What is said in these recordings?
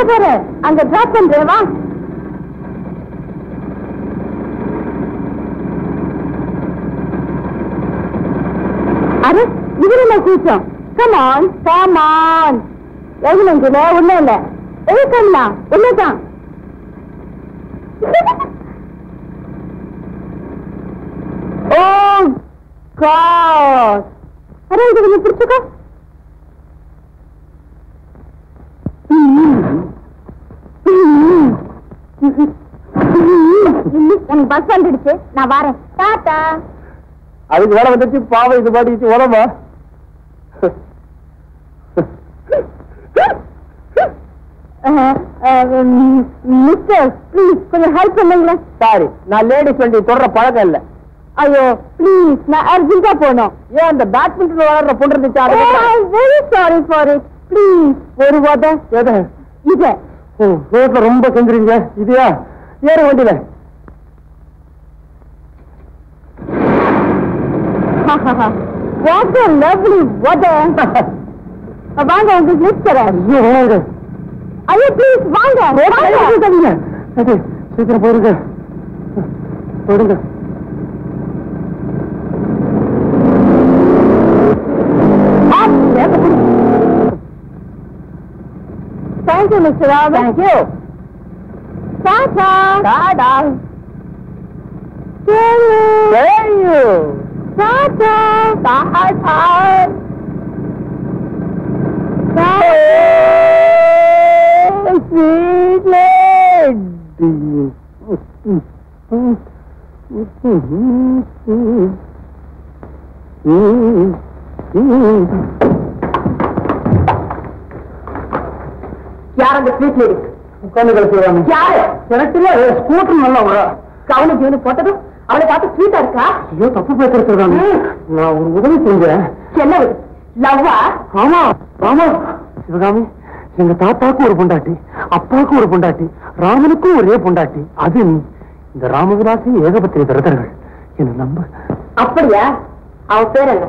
எங்க போற? அங்க டிராப் பண்றேன் வா. அரே இதுல நான் கூச்சம். Come on come on. எவ்வளவுல ஒண்ணும் இல்ல. எழுக்கலாம் உள்ளதான். ஓ காட். அரே இது கொஞ்சம் பிடிச்சுக்கோ. எனக்கு பஸ் வந்துடுச்சு, நான் வரேன். டாடா. அதுக்கு வேலை வந்துச்சு பாவம், இது பாட்டிச்சு உடம்பா. மிஸ்டர் ப்ளீஸ் கொஞ்சம் ஹெல்ப் பண்ணுங்களேன். சாரி, நான் லேடிஸ் வண்டி தொடர பழக்கம் இல்ல. ஐயோ ப்ளீஸ், நான் அர்ஜென்ட்டா போனோம். ஏன் அந்த பேட்மிண்டன் விளையாடுற பொண்ணு இருந்துச்சு? Very sorry for it. Please ஒரு உத. எதை? இத ரோட்ல ரொம்ப செஞ்சுறீங்க. இதுயா ஏறு வண்டியில. What a lovely weather. வாங்க உங்களுக்கு லிஃப்ட் தரேன். ஐயோ ப்ளீஸ் வாங்க. சீக்கிரம் போயிருங்க போடுங்க. Thank you, Mr. Robert. Thank you. Tata. Tada. See you. Tata. Tata. Sweet lady. யார் அந்த ஸ்வீட் லேடி? உட்காந்து கழிச்சுடுவாங்க. யாரு? எனக்கு தெரியாது. ஸ்கூட்டர் நல்லா வர கவனம் ஜீவனு போட்டதும் அவளை பார்த்து ஸ்வீட்டா இருக்கா? ஐயோ தப்பு பேசுறாங்க. நான் ஒரு உதவி செஞ்சேன். என்ன லவ்வா? ஆமா ஆமா சிவகாமி, எங்க தாத்தாவுக்கு ஒரு பொண்டாட்டி, அப்பாவுக்கு ஒரு பொண்டாட்டி, ராமனுக்கும் ஒரே பொண்டாட்டி. அது நீ. இந்த ராமவிலாசி ஏகபத்திரி விரதர்கள். என்ன நம்ப. அப்படியா? அவ பேர் என்ன?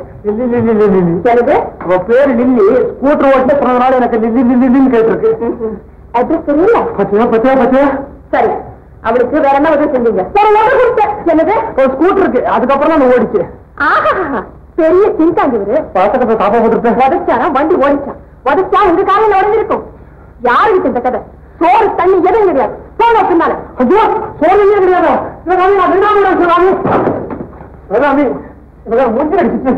எனக்கு அவ பேரு லில்லி. ஸ்கூட்டர் ஓட்ட சொன்னதுனால எனக்கு லில்லி லில்லின்னு கேட்டிருக்கு. அட்ரஸ் தெரியல. பத்தியா பத்தியா பத்தியா. சரி, அவளுக்கு வேற என்ன உதவி செஞ்சீங்க? என்னது? ஒரு ஸ்கூட்டர் இருக்கு, அதுக்கப்புறம் நான் ஓடிச்சு. ஆஹா, பெரிய சிங்காங்க இவரு. பாத்தகத்தை தாப்பா போட்டுருப்பேன். உதச்சானா வண்டி ஓடிச்சான். உதச்சா உங்க காலையில உடஞ்சிருக்கும். யாருக்கு இந்த கதை? சோறு தண்ணி எதுவும் கிடையாது. போன பின்னால. ஐயோ சோழ கிடையாதா? சிவகாமி நான் மூஞ்சி அடிச்சு